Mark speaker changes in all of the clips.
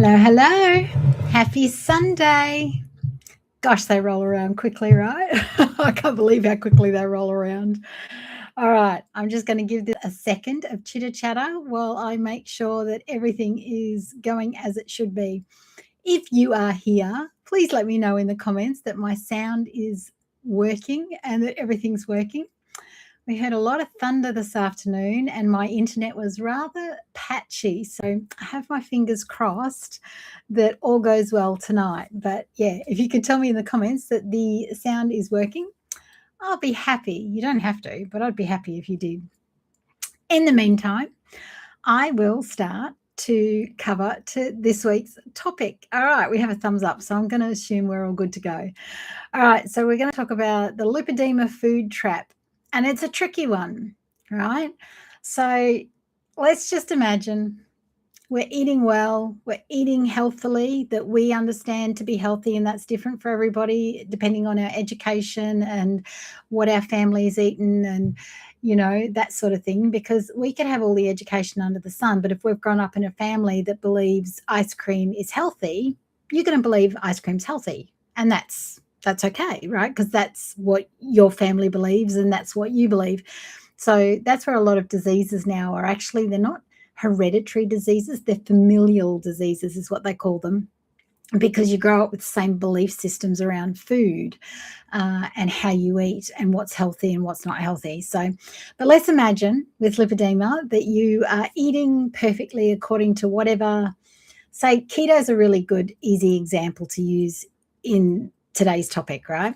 Speaker 1: Hello, hello. Happy Sunday. Gosh, they roll around quickly, right? I can't believe how quickly they roll around. All right, I'm just going to give this a second of chitter chatter while I make sure that everything is going as it should be. If you are here, please let me know in the comments that my sound is working and that everything's working. We had a lot of thunder this afternoon and my internet was rather patchy. So I have my fingers crossed that all goes well tonight. But yeah, if you could tell me in the comments that the sound is working, I'll be happy. You don't have to, but I'd be happy if you did. In the meantime, I will start to cover to this week's topic. All right, we have a thumbs up, so I'm going to assume we're all good to go. All right, so we're going to talk about the lipedema food trap. And it's a tricky one, right? So let's just imagine we're eating well, we're eating healthily, that we understand to be healthy, and that's different for everybody depending on our education and what our family's eaten and, that sort of thing, because we could have all the education under the sun, but if we've grown up in a family that believes ice cream is healthy, you're going to believe ice cream's healthy, and that's okay, right? Because that's what your family believes and that's what you believe. So that's where a lot of diseases now are actually, they're not hereditary diseases, they're familial diseases is what they call them, because you grow up with the same belief systems around food and how you eat and what's healthy and what's not healthy. So, but let's imagine with lipedema that you are eating perfectly according to whatever, say keto is a really good, easy example to use in today's topic, right?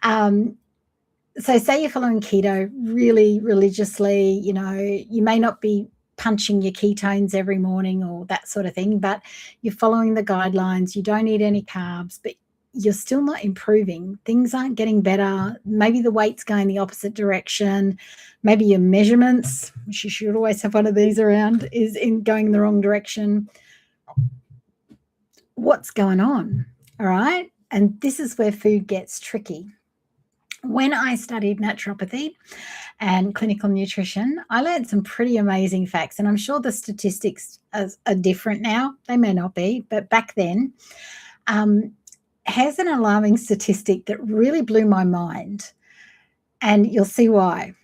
Speaker 1: So say you're following keto really religiously, you may not be punching your ketones every morning or that sort of thing, but you're following the guidelines, you don't eat any carbs, but you're still not improving. Things aren't getting better. Maybe the weight's going the opposite direction. Maybe your measurements, which you should always have one of these around, is in going the wrong direction. What's going on? All right. And this is where food gets tricky. When I studied naturopathy and clinical nutrition, I learned some pretty amazing facts. And I'm sure the statistics are different now. They may not be, but back then, has an alarming statistic that really blew my mind. And you'll see why.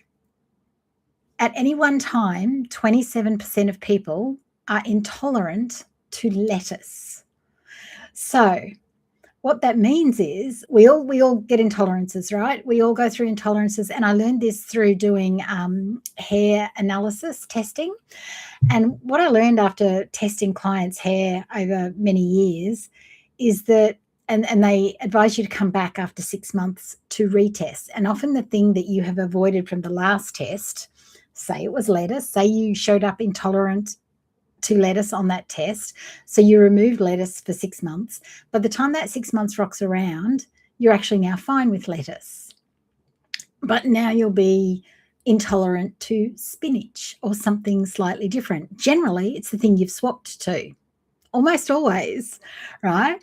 Speaker 1: At any one time, 27% of people are intolerant to lettuce. So what that means is we all get intolerances, right? We all go through intolerances. And I learned this through doing hair analysis testing. And what I learned after testing clients' hair over many years is that, and they advise you to come back after 6 months to retest. And often the thing that you have avoided from the last test, say it was lettuce, say you showed up intolerant to lettuce on that test. So you removed lettuce for 6 months. By the time that 6 months rocks around, you're actually now fine with lettuce. But now you'll be intolerant to spinach or something slightly different. Generally, it's the thing you've swapped to, almost always, right?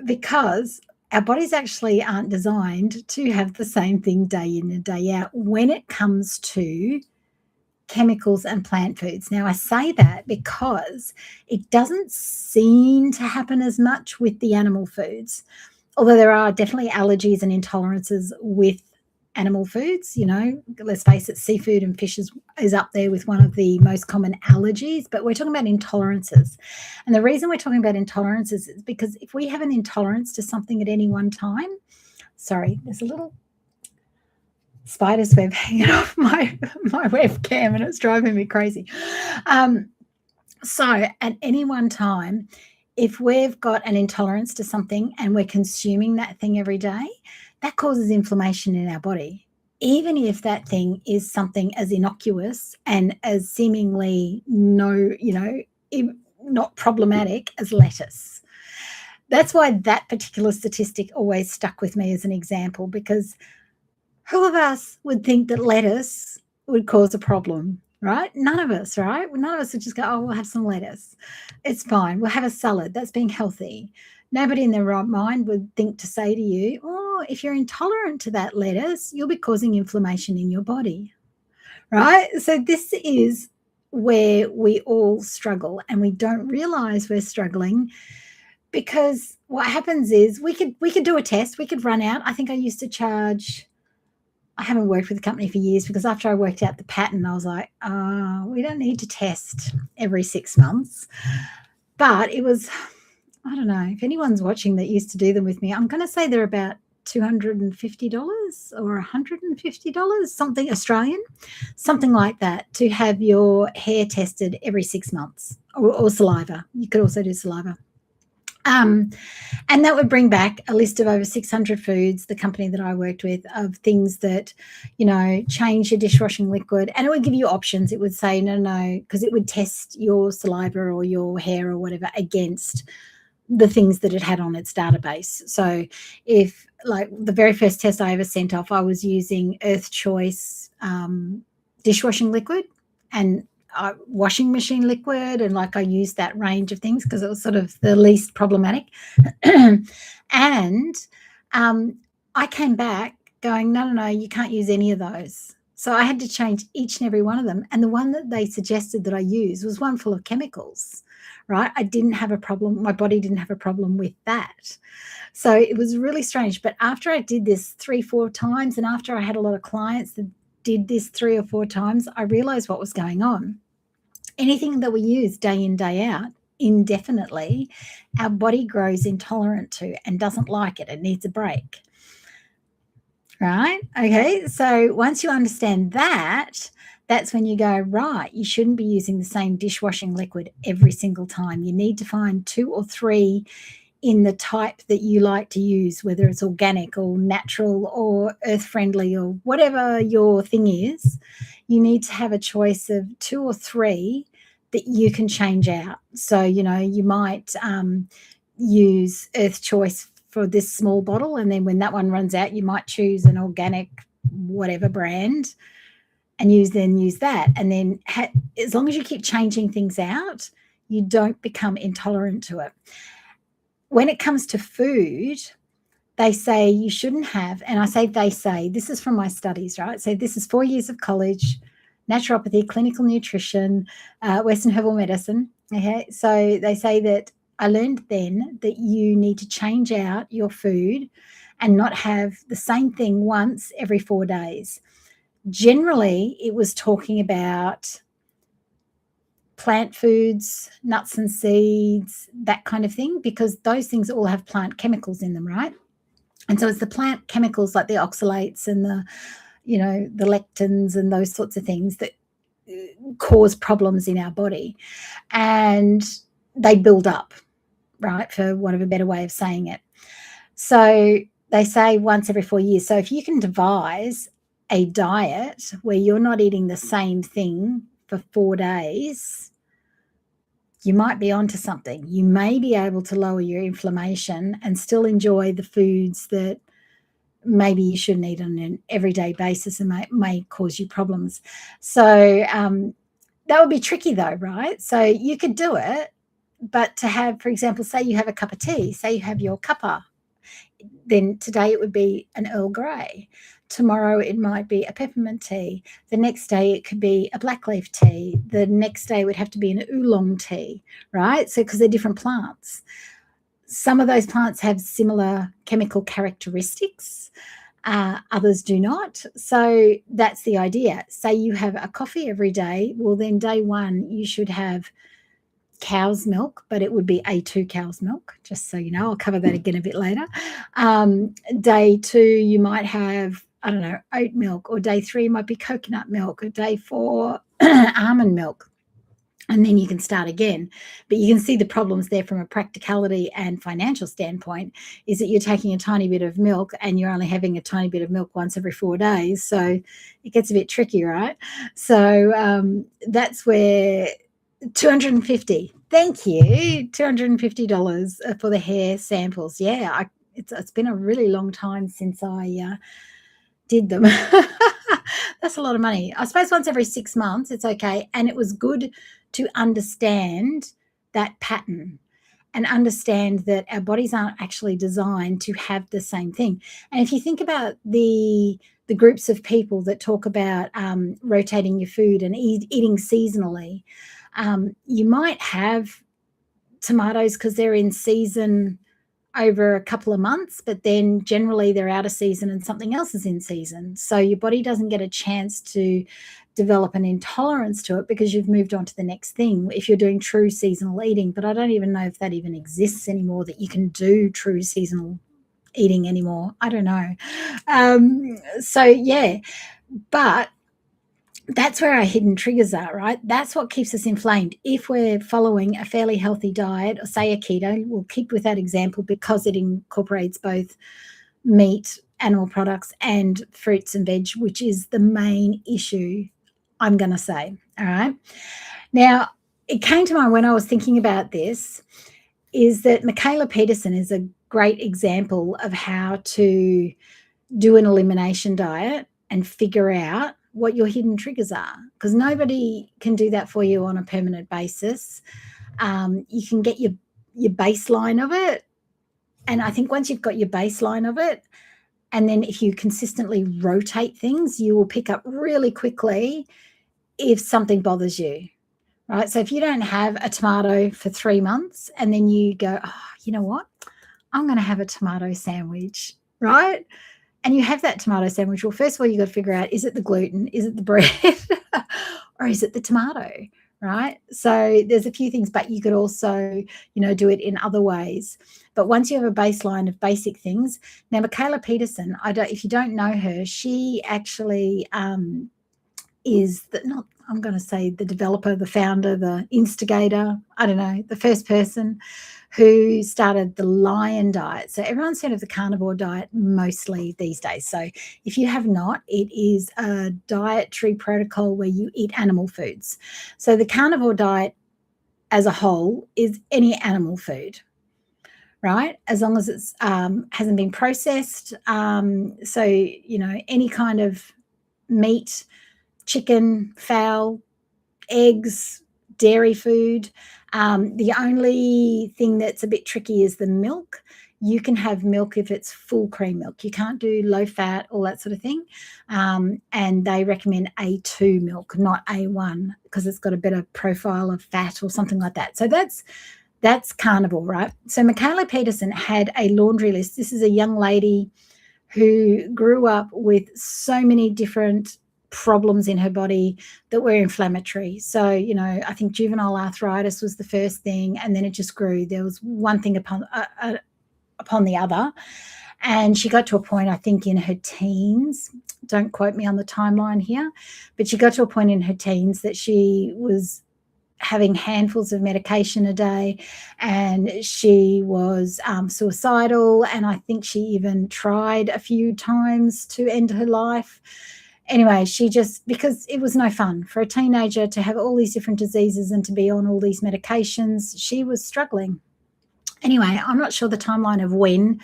Speaker 1: Because our bodies actually aren't designed to have the same thing day in and day out when it comes to chemicals and plant foods. Now, I say that because it doesn't seem to happen as much with the animal foods, although there are definitely allergies and intolerances with animal foods. Let's face it, seafood and fish is up there with one of the most common allergies, but we're talking about intolerances. And the reason we're talking about intolerances is because if we have an intolerance to something at any one time, sorry, there's a little spider's web hanging off my webcam and it's driving me crazy. So at any one time, if we've got an intolerance to something and we're consuming that thing every day, that causes inflammation in our body, even if that thing is something as innocuous and as seemingly not problematic as lettuce. That's why that particular statistic always stuck with me as an example, because who of us would think that lettuce would cause a problem, right? None of us, right? None of us would just go, oh, we'll have some lettuce. It's fine. We'll have a salad. That's being healthy. Nobody in their right mind would think to say to you, oh, if you're intolerant to that lettuce, you'll be causing inflammation in your body, right? So this is where we all struggle and we don't realize we're struggling, because what happens is we could do a test, we could run out. I think I used to charge, I haven't worked with the company for years, because after I worked out the pattern, I was like, we don't need to test every 6 months. But it was, I don't know, if anyone's watching that used to do them with me, I'm going to say they're about $250 or $150, something Australian, something like that, to have your hair tested every 6 months, or saliva. You could also do saliva. And that would bring back a list of over 600 foods, the company that I worked with, of things that, change your dishwashing liquid. And it would give you options. It would say, no, because it would test your saliva or your hair or whatever against the things that it had on its database. So if, like, the very first test I ever sent off, I was using Earth Choice dishwashing liquid and washing machine liquid, and I used that range of things because it was sort of the least problematic. And I came back going, no, you can't use any of those. So I had to change each and every one of them. And the one that they suggested that I use was one full of chemicals, right? I didn't have a problem. My body didn't have a problem with that. So it was really strange. But after I did this 3-4 times, and after I had a lot of clients that did this 3 or 4 times, I realized what was going on. Anything that we use day in, day out, indefinitely, our body grows intolerant to and doesn't like it. It needs a break. Right? Okay. So once you understand that, that's when you go, right, you shouldn't be using the same dishwashing liquid every single time. You need to find 2 or 3 in the type that you like to use, whether it's organic or natural or earth friendly or whatever your thing is. You need to have a choice of 2 or 3 that you can change out. So, you might use Earth Choice for this small bottle, and then when that one runs out, you might choose an organic whatever brand and use that. And then as long as you keep changing things out, you don't become intolerant to it. When it comes to food, they say you shouldn't have, and I say they say, this is from my studies, right? So this is 4 years of college, naturopathy, clinical nutrition, Western herbal medicine. Okay, so they say that I learned then that you need to change out your food and not have the same thing once every 4 days. Generally, it was talking about plant foods, nuts and seeds, that kind of thing, because those things all have plant chemicals in them, right? And so it's the plant chemicals like the oxalates and the lectins and those sorts of things that cause problems in our body, and they build up, right, for want of a better way of saying it. So they say once every 4 years. So if you can devise a diet where you're not eating the same thing for 4 days, you might be onto something. You may be able to lower your inflammation and still enjoy the foods that maybe you shouldn't eat on an everyday basis and may cause you problems. So that would be tricky though, right? So you could do it, but to have, for example, say you have a cup of tea, say you have your cuppa, then today it would be an Earl Grey. Tomorrow it might be a peppermint tea. The next day it could be a black leaf tea. The next day would have to be an oolong tea, right? So because they're different plants. Some of those plants have similar chemical characteristics. Others do not. So that's the idea. Say you have a coffee every day. Well, then day 1 you should have cow's milk, but it would be A2 cow's milk, just so you know. I'll cover that again a bit later. Day 2 you might have, I don't know, oat milk, or day 3 might be coconut milk, or day 4 almond milk. And then you can start again. But you can see the problems there from a practicality and financial standpoint, is that you're taking a tiny bit of milk and you're only having a tiny bit of milk once every 4 days. So it gets a bit tricky, right? So that's where $250. Thank you. $250 for the hair samples. Yeah, it's been a really long time since I did them. That's a lot of money. I suppose once every 6 months, it's okay. And it was good to understand that pattern. and understand that our bodies aren't actually designed to have the same thing. And if you think about the groups of people that talk about rotating your food and eating seasonally, you might have tomatoes because they're in season over a couple of months, but then generally they're out of season and something else is in season. So your body doesn't get a chance to develop an intolerance to it because you've moved on to the next thing if you're doing true seasonal eating. But I don't even know if that even exists anymore, that you can do true seasonal eating anymore. I don't know. So yeah, but that's where our hidden triggers are, right? That's what keeps us inflamed. If we're following a fairly healthy diet, or say a keto, we'll keep with that example because it incorporates both meat, animal products, and fruits and veg, which is the main issue, I'm going to say. All right. Now, it came to mind when I was thinking about this is that Michaela Peterson is a great example of how to do an elimination diet and figure out what your hidden triggers are, because nobody can do that for you on a permanent basis. You can get your baseline of it, and I think once you've got your baseline of it, and then if you consistently rotate things, you will pick up really quickly if something bothers you, right? So if you don't have a tomato for 3 months and then you go, oh, you know what, I'm going to have a tomato sandwich, right? And you have that tomato sandwich. Well, first of all, you got to figure out, is it the gluten? Is it the bread? Or is it the tomato? Right? So there's a few things, but you could also, do it in other ways. But once you have a baseline of basic things, now Michaela Peterson, if you don't know her, she actually is I'm going to say the developer, the founder, the instigator, I don't know, the first person who started the lion diet. So everyone's heard of the carnivore diet mostly these days. So if you have not, it is a dietary protocol where you eat animal foods. So the carnivore diet as a whole is any animal food, right? As long as it's hasn't been processed. So, any kind of meat, chicken, fowl, eggs, dairy food. The only thing that's a bit tricky is the milk. You can have milk if it's full cream milk. You can't do low fat, all that sort of thing. And they recommend A2 milk, not A1, because it's got a better profile of fat or something like that. So that's carnivore, right? So Michaela Peterson had a laundry list. This is a young lady who grew up with so many different problems in her body that were inflammatory. So, I think juvenile arthritis was the first thing, and then it just grew. There was one thing upon the other. And she got to a point, I think, in her teens, don't quote me on the timeline here, but she got to a point in her teens that she was having handfuls of medication a day, and she was suicidal. And I think she even tried a few times to end her life. Anyway, because it was no fun for a teenager to have all these different diseases and to be on all these medications, she was struggling. Anyway, I'm not sure the timeline of when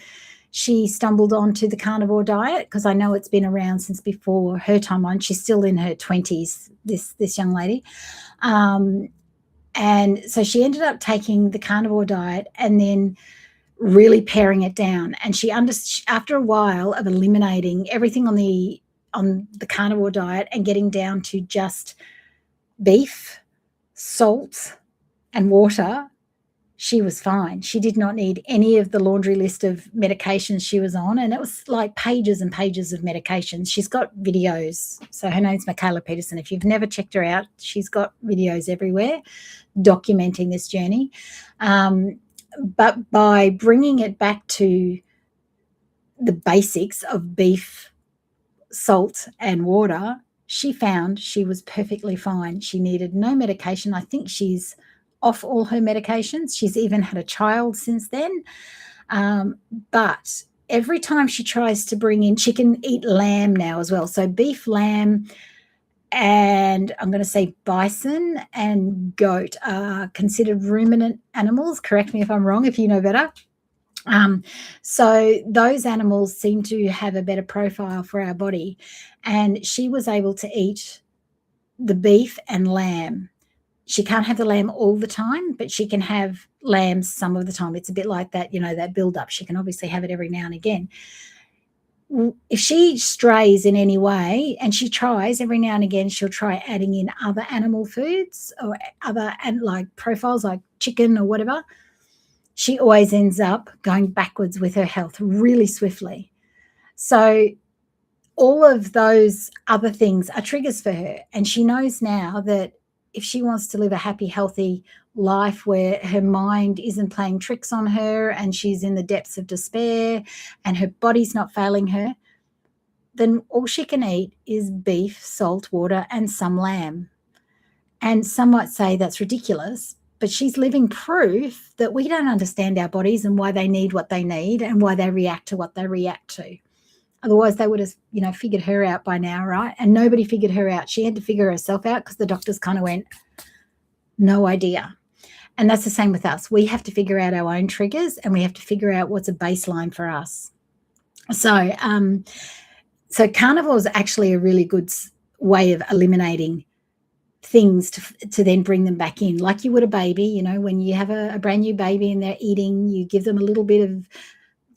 Speaker 1: she stumbled onto the carnivore diet, because I know it's been around since before her timeline. She's still in her 20s, this young lady. And so she ended up taking the carnivore diet and then really paring it down. And after a while of eliminating everything on the carnivore diet and getting down to just beef, salt, and water, she was fine. She did not need any of the laundry list of medications she was on. And it was like pages and pages of medications. She's got videos. So her name's Michaela Peterson. If you've never checked her out, she's got videos everywhere documenting this journey. But by bringing it back to the basics of beef, salt, and water, she found she was perfectly fine. She needed no medication. I think she's off all her medications. She's even had a child since then. But every time she tries to bring in, she can eat lamb now as well. So beef, lamb, and I'm going to say bison and goat are considered ruminant animals. Correct me if I'm wrong, if you know better. So those animals seem to have a better profile for our body. And she was able to eat the beef and lamb. She can't have the lamb all the time, but she can have lambs some of the time. It's a bit like that, that build-up. She can obviously have it every now and again. If she strays in any way, and she tries every now and again, she'll try adding in other animal foods or other, and like profiles like chicken or whatever, she always ends up going backwards with her health really swiftly. So all of those other things are triggers for her. And she knows now that if she wants to live a happy, healthy life where her mind isn't playing tricks on her and she's in the depths of despair and her body's not failing her, then all she can eat is beef, salt water, and some lamb. And some might say that's ridiculous, but she's living proof that we don't understand our bodies and why they need what they need and why they react to what they react to. Otherwise, they would have, figured her out by now, right? And nobody figured her out. She had to figure herself out because the doctors kind of went, no idea. And that's the same with us. We have to figure out our own triggers, and we have to figure out what's a baseline for us. So carnivore is actually a really good way of eliminating things to then bring them back in, like you would a baby. When you have a brand new baby and they're eating, you give them a little bit of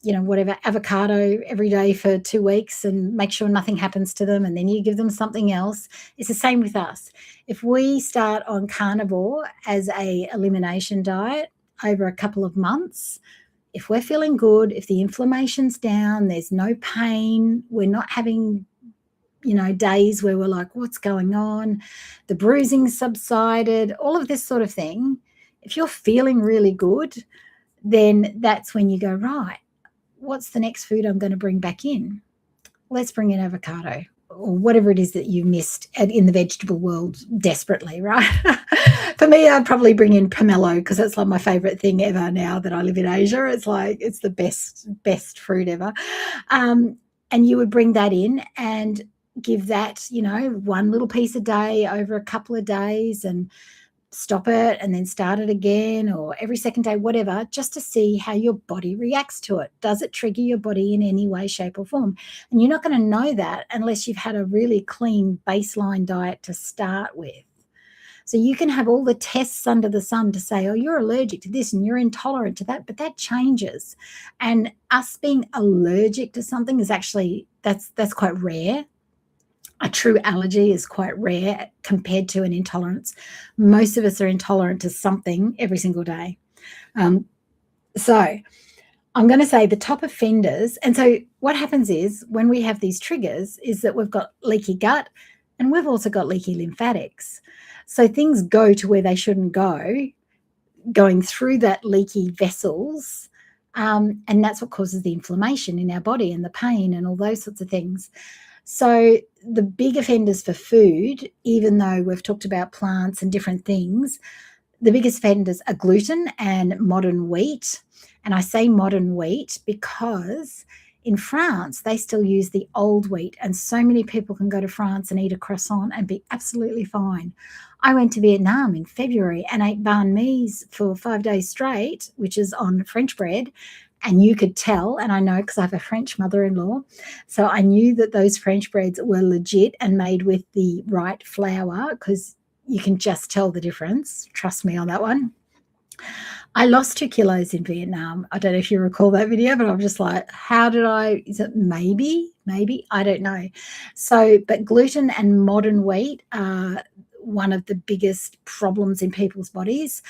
Speaker 1: whatever, avocado every day for 2 weeks and make sure nothing happens to them, and then you give them something else. It's the same with us. If we start on carnivore as a elimination diet over a couple of months, if we're feeling good, if the inflammation's down, there's no pain, we're not having days where we're like, what's going on? The bruising subsided, all of this sort of thing. If you're feeling really good, then that's when you go, right, what's the next food I'm going to bring back in? Let's bring in avocado or whatever it is that you missed in the vegetable world desperately, right? For me, I'd probably bring in pomelo because that's like my favorite thing ever now that I live in Asia. It's like it's the best fruit ever. And you would bring that in and give that, one little piece a day over a couple of days and stop it and then start it again, or every second day, whatever, just to see how your body reacts to it. Does it trigger your body in any way, shape, or form? And you're not going to know that unless you've had a really clean baseline diet to start with. So you can have all the tests under the sun to say, oh, you're allergic to this and you're intolerant to that, but that changes. And us being allergic to something is actually, that's quite rare. A true allergy is quite rare compared to an intolerance. Most of us are intolerant to something every single day. So I'm going to say the top offenders. And so what happens is when we have these triggers is that we've got leaky gut and we've also got leaky lymphatics. So things go to where they shouldn't go, going through that leaky vessels. And that's what causes the inflammation in our body and the pain and all those sorts of things. So the big offenders for food, even though we've talked about plants and different things, the biggest offenders are gluten and modern wheat. And I say modern wheat because in France, they still use the old wheat. And so many people can go to France and eat a croissant and be absolutely fine. I went to Vietnam in February and ate banh mi's for 5 days straight, which is on French bread. And you could tell, and I know because I have a French mother-in-law, so I knew that those French breads were legit and made with the right flour because you can just tell the difference. Trust me on that one. I lost 2 kilos in Vietnam. I don't know if you recall that video, but I'm just like, is it maybe? I don't know. So, but gluten and modern wheat are one of the biggest problems in people's bodies.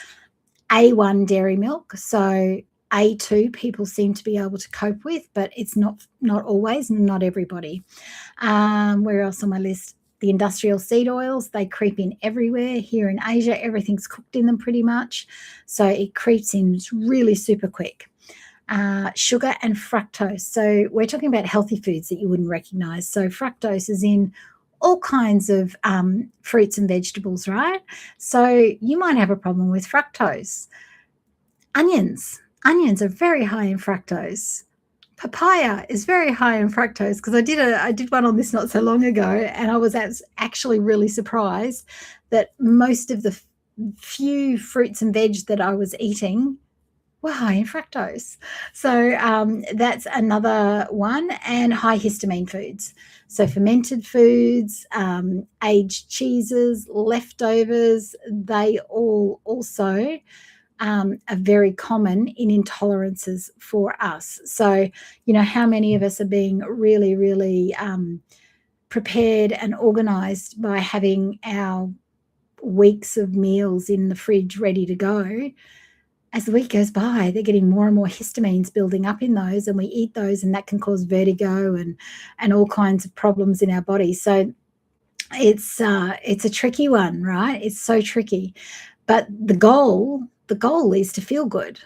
Speaker 1: A1 dairy milk, so A2 people seem to be able to cope with, but it's not always, not everybody. Where else on my list? The industrial seed oils, they creep in everywhere. Here in Asia, everything's cooked in them pretty much. So it creeps in really super quick. Sugar and fructose. So we're talking about healthy foods that you wouldn't recognize. So fructose is in all kinds of fruits and vegetables, right? So you might have a problem with fructose. Onions are very high in fructose. Papaya is very high in fructose because I did one on this not so long ago, and I was actually really surprised that most of the few fruits and veg that I was eating were high in fructose. So that's another one. And high histamine foods. So fermented foods, aged cheeses, leftovers, they all also are very common in intolerances for us. So, how many of us are being really, really prepared and organized by having our weeks of meals in the fridge ready to go? As the week goes by, they're getting more and more histamines building up in those, and we eat those, and that can cause vertigo and all kinds of problems in our body. So it's a tricky one, right? It's so tricky. But the goal is to feel good.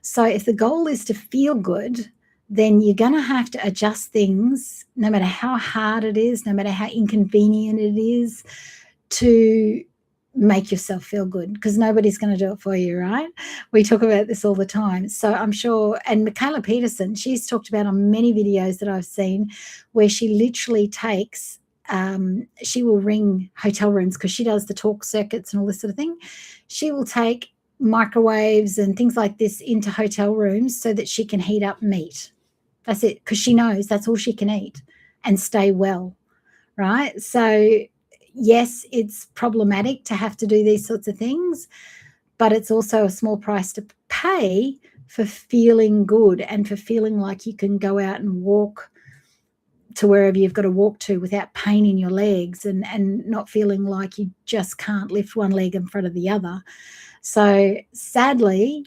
Speaker 1: So if the goal is to feel good, then you're going to have to adjust things, no matter how hard it is, no matter how inconvenient it is, to make yourself feel good, because nobody's going to do it for you, right? We talk about this all the time. So I'm sure, and Michaela Peterson, she's talked about on many videos that I've seen, where she literally takes, she will ring hotel rooms, because she does the talk circuits and all this sort of thing. She will take microwaves and things like this into hotel rooms so that she can heat up meat. That's it, because she knows that's all she can eat and stay well, right? So yes, it's problematic to have to do these sorts of things, but it's also a small price to pay for feeling good and for feeling like you can go out and walk to wherever you've got to walk to without pain in your legs, and not feeling like you just can't lift one leg in front of the other. So sadly,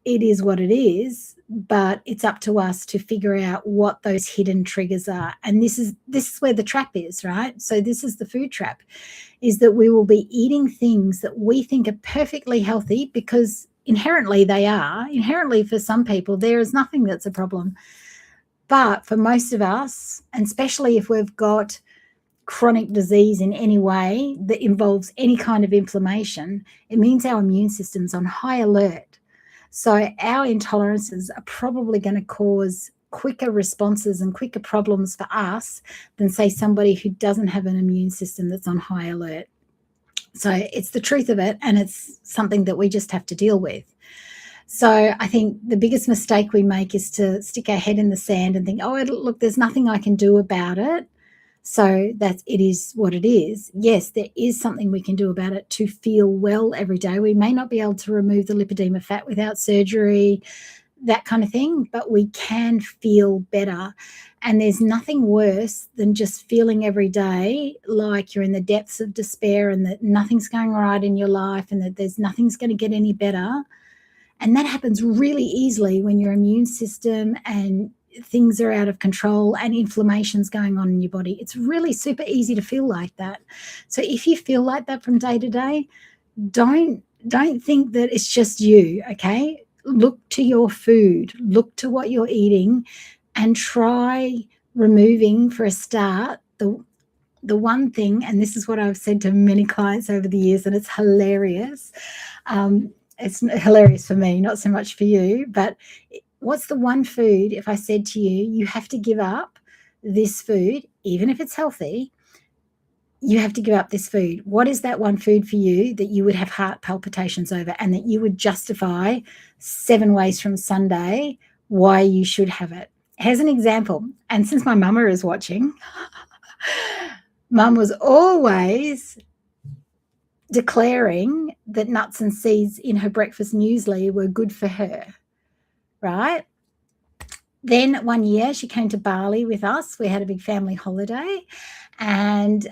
Speaker 1: it is what it is, but it's up to us to figure out what those hidden triggers are. And this is where the trap is, right? So this is the food trap, is that we will be eating things that we think are perfectly healthy, because inherently they are. Inherently, for some people, there is nothing that's a problem. But for most of us, and especially if we've got chronic disease in any way that involves any kind of inflammation, it means our immune system's on high alert. So our intolerances are probably going to cause quicker responses and quicker problems for us than, say, somebody who doesn't have an immune system that's on high alert. So it's the truth of it, and it's something that we just have to deal with. So I think the biggest mistake we make is to stick our head in the sand and think, oh, look, there's nothing I can do about it. So it is what it is. Yes, there is something we can do about it to feel well every day. We may not be able to remove the lipedema fat without surgery, that kind of thing, but we can feel better. And there's nothing worse than just feeling every day like you're in the depths of despair and that nothing's going right in your life and that there's nothing's going to get any better. And that happens really easily when your immune system and things are out of control and inflammation's going on in your body. It's really super easy to feel like that. So if you feel like that from day to day, don't think that it's just you, okay? Look to your food, look to what you're eating, and try removing, for a start, the one thing, and this is what I've said to many clients over the years, and it's hilarious. It's hilarious for me, not so much for you, but what's the one food, if I said to you, you have to give up this food, even if it's healthy, you have to give up this food. What is that one food for you that you would have heart palpitations over and that you would justify 7 ways from Sunday why you should have it? Here's an example. And since my mama is watching, Mum was always declaring that nuts and seeds in her breakfast muesli were good for her, right? Then one year she came to Bali with us. We had a big family holiday, and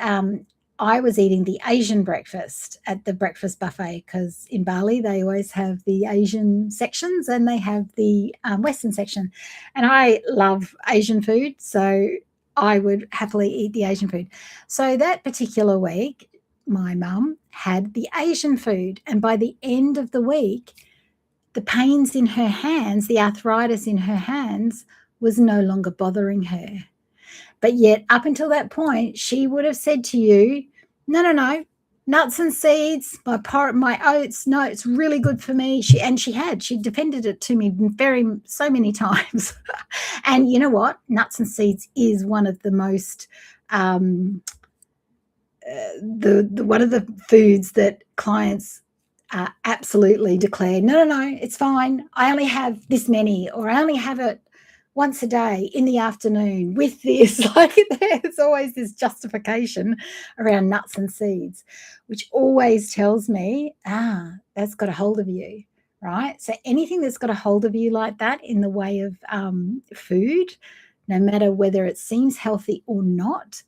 Speaker 1: I was eating the Asian breakfast at the breakfast buffet, because in Bali they always have the Asian sections and they have the Western section. And I love Asian food, so I would happily eat the Asian food. So that particular week, my mum had the Asian food, and by the end of the week, the pains in her hands, the arthritis in her hands, was no longer bothering her. But yet, up until that point, she would have said to you, no, nuts and seeds, my oats, no, it's really good for me. She defended it to me so many times. And you know what? Nuts and seeds is one of the most one of the foods that clients absolutely declare, no, it's fine. I only have this many, or I only have it once a day in the afternoon with this. Like, there's always this justification around nuts and seeds, which always tells me, that's got a hold of you, right? So anything that's got a hold of you like that in the way of food, no matter whether it seems healthy or not,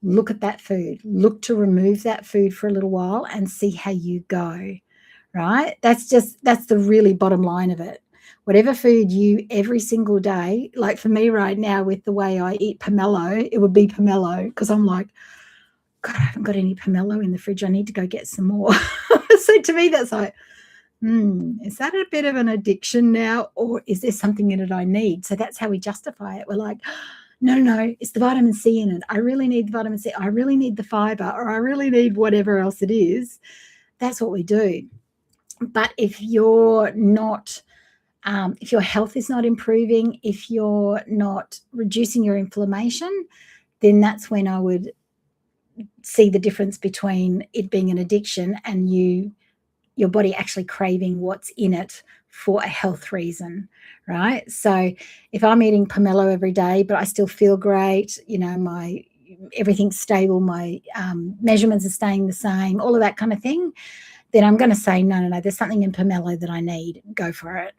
Speaker 1: look at that food. Look to remove that food for a little while and see how you go, right? That's the really bottom line of it. Whatever food you every single day, like for me right now with the way I eat pomelo, it would be pomelo because I'm like, God, I haven't got any pomelo in the fridge. I need to go get some more. So to me, that's like, is that a bit of an addiction now, or is there something in it I need? So that's how we justify it. We're like, no, it's the vitamin C in it. I really need the vitamin C. I really need the fiber, or I really need whatever else it is. That's what we do. But if you're not, if your health is not improving, if you're not reducing your inflammation, then that's when I would see the difference between it being an addiction and your body actually craving what's in it for a health reason, right? So if I'm eating pomelo every day, but I still feel great, my everything's stable, my measurements are staying the same, all of that kind of thing, then I'm going to say, no, there's something in pomelo that I need. Go for it.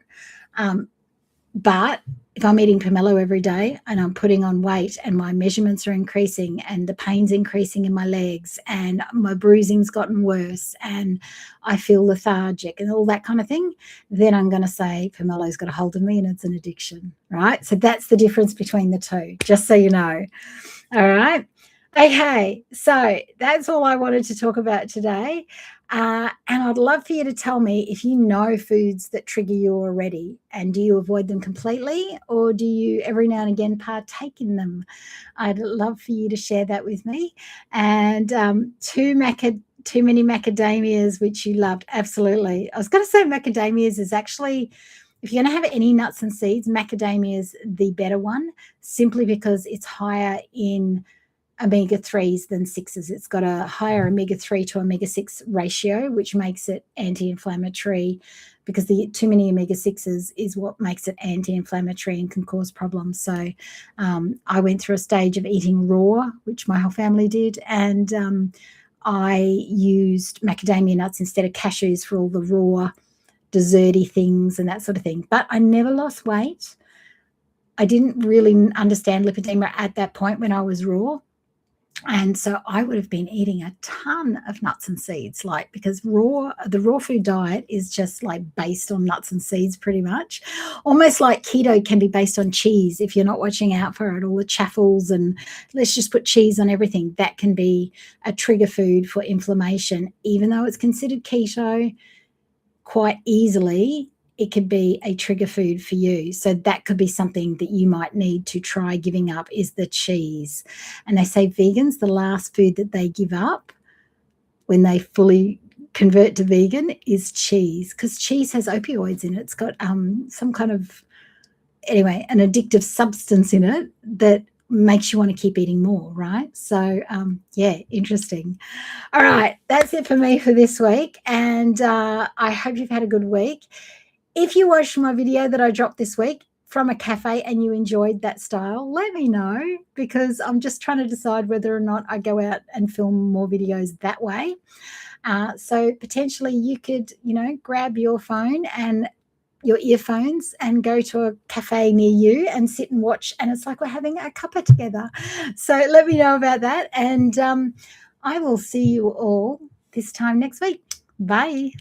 Speaker 1: But if I'm eating pomelo every day and I'm putting on weight and my measurements are increasing and the pain's increasing in my legs and my bruising's gotten worse and I feel lethargic and all that kind of thing, then I'm going to say pomelo's got a hold of me and it's an addiction, right? So that's the difference between the two, just so you know. All right. Okay, so that's all I wanted to talk about today. And I'd love for you to tell me if you know foods that trigger you already, and do you avoid them completely, or do you every now and again partake in them? I'd love for you to share that with me. And too many macadamias, which you loved. Absolutely. I was going to say macadamias is actually, if you're going to have any nuts and seeds, macadamia is the better one, simply because it's higher in omega-3s than 6s. It's got a higher omega-3 to omega-6 ratio, which makes it anti-inflammatory, because the too many omega-6s is what makes it anti-inflammatory and can cause problems. So I went through a stage of eating raw, which my whole family did, and I used macadamia nuts instead of cashews for all the raw desserty things and that sort of thing. But I never lost weight. I didn't really understand lipedema at that point when I was raw. And so I would have been eating a ton of nuts and seeds, because the raw food diet is just based on nuts and seeds pretty much. Almost like keto can be based on cheese if you're not watching out for it, all the chaffles and let's just put cheese on everything. That can be a trigger food for inflammation, even though it's considered keto. Quite easily it could be a trigger food for you. So that could be something that you might need to try giving up, is the cheese. And they say vegans, the last food that they give up when they fully convert to vegan is cheese, because cheese has opioids in it. It's got some kind of, anyway, an addictive substance in it that makes you want to keep eating more, right? So yeah, interesting. All right, that's it for me for this week, and I hope you've had a good week. If you watched my video that I dropped this week from a cafe and you enjoyed that style, let me know, because I'm just trying to decide whether or not I go out and film more videos that way. So potentially you could, grab your phone and your earphones and go to a cafe near you and sit and watch, and it's like we're having a cuppa together. So let me know about that, and I will see you all this time next week. Bye.